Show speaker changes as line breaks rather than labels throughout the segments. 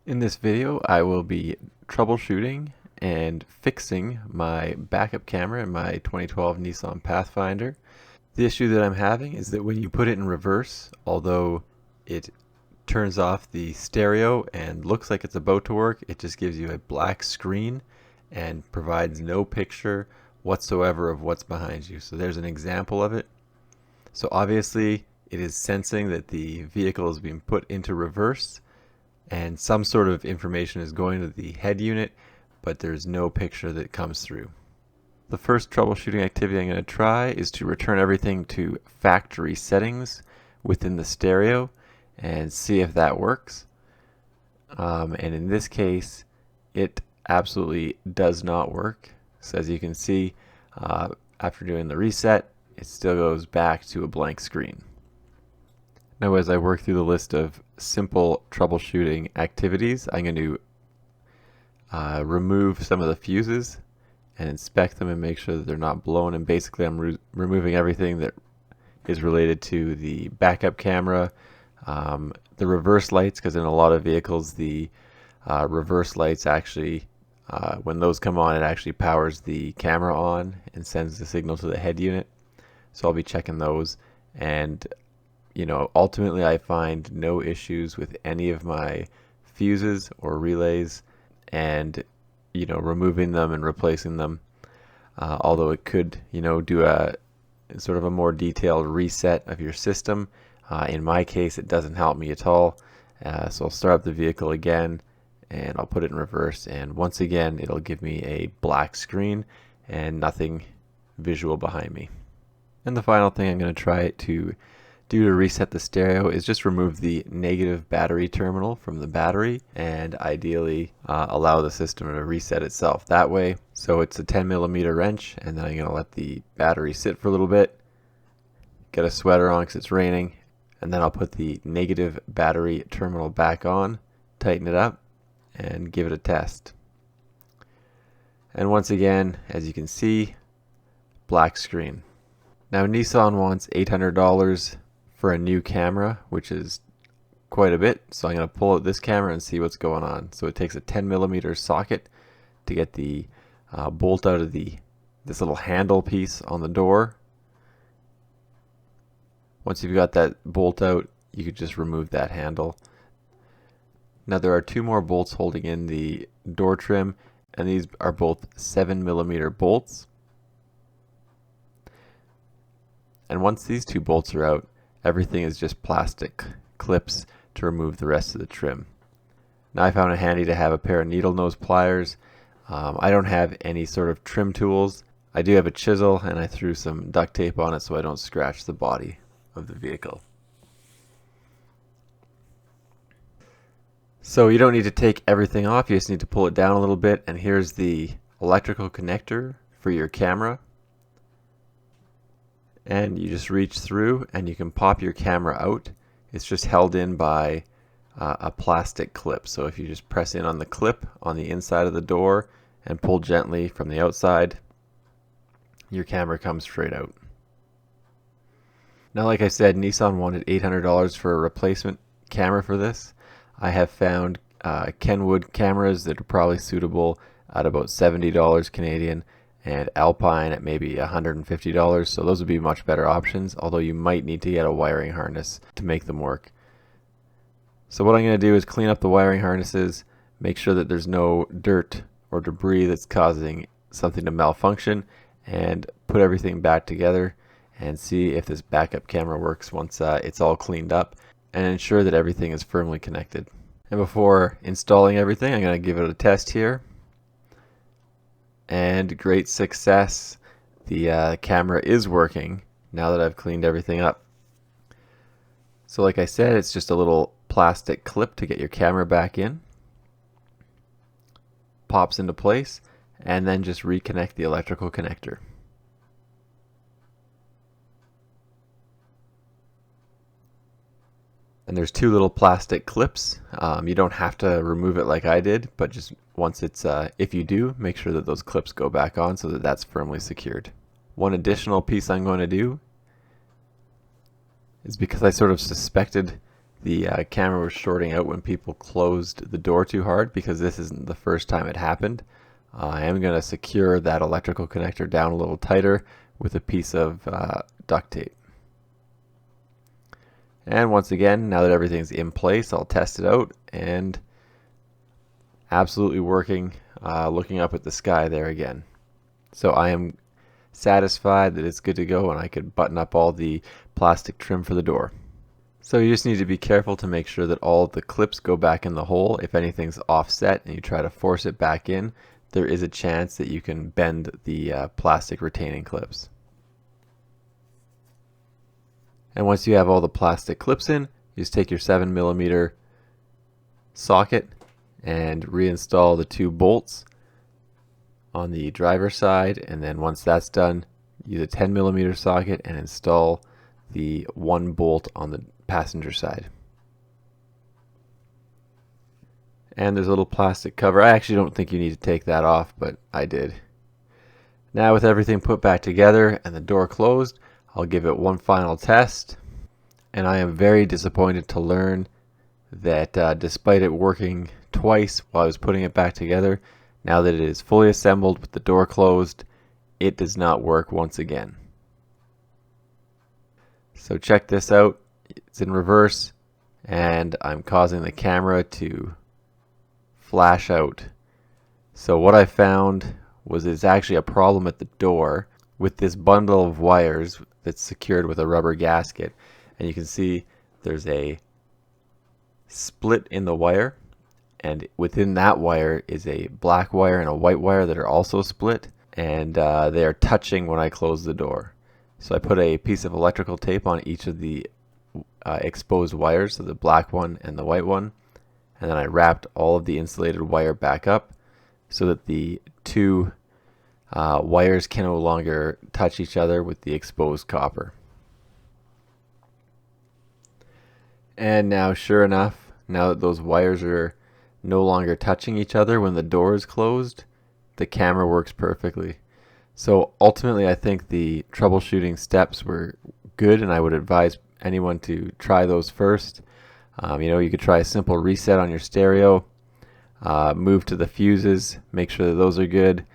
In this video, I will be troubleshooting and fixing my backup camera in my 2012 Nissan Pathfinder. The issue that I'm having is that when you put it in reverse, although it turns off the stereo and looks like it's about to work, it just gives you a black screen and provides no picture whatsoever of what's behind you. So there's an example of it. So obviously it is sensing that the vehicle is being put into reverse and some sort of information is going to the head unit, but there's no picture that comes through. The first troubleshooting activity I'm going to try is to return everything to factory settings within the stereo and see if that works. And in this case, it absolutely does not work. So as you can see, after doing the reset, it still goes back to a blank screen. Now, as I work through the list of simple troubleshooting activities, I'm going to remove some of the fuses and inspect them and make sure that they're not blown. And basically, I'm removing everything that is related to the backup camera, the reverse lights, because in a lot of vehicles, the reverse lights actually, when those come on, it actually powers the camera on and sends the signal to the head unit. So I'll be checking those, and ultimately I find no issues with any of my fuses or relays, and removing them and replacing them, although it could do a sort of a more detailed reset of your system. In my case, it doesn't help me at all. So I'll start up the vehicle again and I'll put it in reverse, and once again it'll give me a black screen and nothing visual behind me. And the final thing I'm going to try to do to reset the stereo is just remove the negative battery terminal from the battery, and ideally allow the system to reset itself that way. So it's a 10mm wrench, and then I'm going to let the battery sit for a little bit, get a sweater on because it's raining, and then I'll put the negative battery terminal back on, tighten it up, and give it a test. And once again, as you can see, black screen. Now Nissan wants $800 for a new camera, which is quite a bit. So I'm going to pull out this camera and see what's going on. So it takes a 10mm socket to get the bolt out of this little handle piece on the door. Once you've got that bolt out, you could just remove that handle. Now there are two more bolts holding in the door trim, and these are both 7mm bolts. And once these two bolts are out, everything is just plastic clips to remove the rest of the trim. Now I found it handy to have a pair of needle nose pliers. I don't have any sort of trim tools. I do have a chisel, and I threw some duct tape on it so I don't scratch the body of the vehicle. So you don't need to take everything off, you just need to pull it down a little bit, and here's the electrical connector for your camera. And you just reach through and you can pop your camera out. It's just held in by a plastic clip. So if you just press in on the clip on the inside of the door and pull gently from the outside, your camera comes straight out. Now, like I said, Nissan wanted $800 for a replacement camera for this. I have found Kenwood cameras that are probably suitable at about $70 Canadian, and Alpine at maybe $150, so those would be much better options, although you might need to get a wiring harness to make them work. So what I'm going to do is clean up the wiring harnesses, make sure that there's no dirt or debris that's causing something to malfunction, and put everything back together and see if this backup camera works once it's all cleaned up, and ensure that everything is firmly connected. And before installing everything, I'm going to give it a test here. And great success. The camera is working now that I've cleaned everything up. So like I said, it's just a little plastic clip to get your camera back in. Pops into place, and then just reconnect the electrical connector. And there's two little plastic clips. You don't have to remove it like I did, but just once it's, if you do, make sure that those clips go back on so that that's firmly secured. One additional piece I'm going to do is because I sort of suspected the camera was shorting out when people closed the door too hard, because this isn't the first time it happened. I am going to secure that electrical connector down a little tighter with a piece of duct tape. And once again, now that everything's in place, I'll test it out, and absolutely working. Looking up at the sky there again. So I am satisfied that it's good to go, and I could button up all the plastic trim for the door. So you just need to be careful to make sure that all of the clips go back in the hole. If anything's offset and you try to force it back in, there is a chance that you can bend the plastic retaining clips. And once you have all the plastic clips in, you just take your 7mm socket and reinstall the 2 bolts on the driver's side, and then once that's done, use a 10mm socket and install the 1 bolt on the passenger side. And there's a little plastic cover. I actually don't think you need to take that off, but I did. Now with everything put back together and the door closed, I'll give it one final test. And I am very disappointed to learn that despite it working twice while I was putting it back together, now that it is fully assembled with the door closed, it does not work once again. So check this out. It's in reverse, and I'm causing the camera to flash out. So what I found was it's actually a problem at the door with this bundle of wires that's secured with a rubber gasket. And you can see there's a split in the wire, and within that wire is a black wire and a white wire that are also split, and they are touching when I close the door. So I put a piece of electrical tape on each of the exposed wires, so the black one and the white one, and then I wrapped all of the insulated wire back up so that the 2 wires can no longer touch each other with the exposed copper. And now, sure enough, now that those wires are no longer touching each other when the door is closed, the camera works perfectly. So ultimately, I think the troubleshooting steps were good, and I would advise anyone to try those first. You could try a simple reset on your stereo, move to the fuses, make sure that those are good.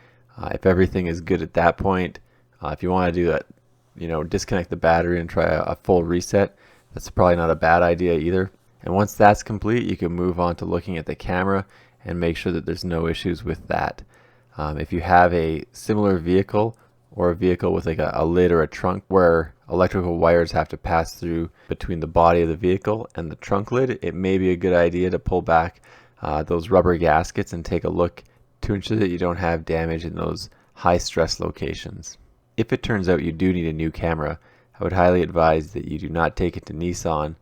If everything is good at that point, if you want to do that, disconnect the battery and try a full reset. That's probably not a bad idea either. And once that's complete, you can move on to looking at the camera and make sure that there's no issues with that. If you have a similar vehicle, or a vehicle with like a lid or a trunk where electrical wires have to pass through between the body of the vehicle and the trunk lid, it may be a good idea to pull back those rubber gaskets and take a look to ensure that you don't have damage in those high stress locations. If it turns out you do need a new camera, I would highly advise that you do not take it to Nissan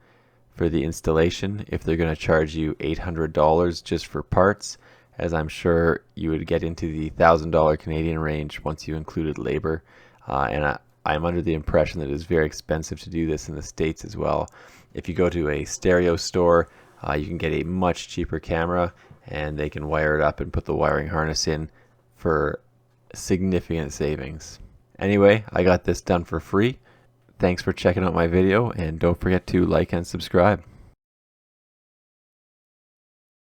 for the installation if they're going to charge you $800 just for parts, as I'm sure you would get into the $1,000 Canadian range once you included labor. And I'm under the impression that it is very expensive to do this in the States as well. If you go to a stereo store, you can get a much cheaper camera, and they can wire it up and put the wiring harness in for significant savings. Anyway, I got this done for free. Thanks for checking out my video, and don't forget to like and subscribe.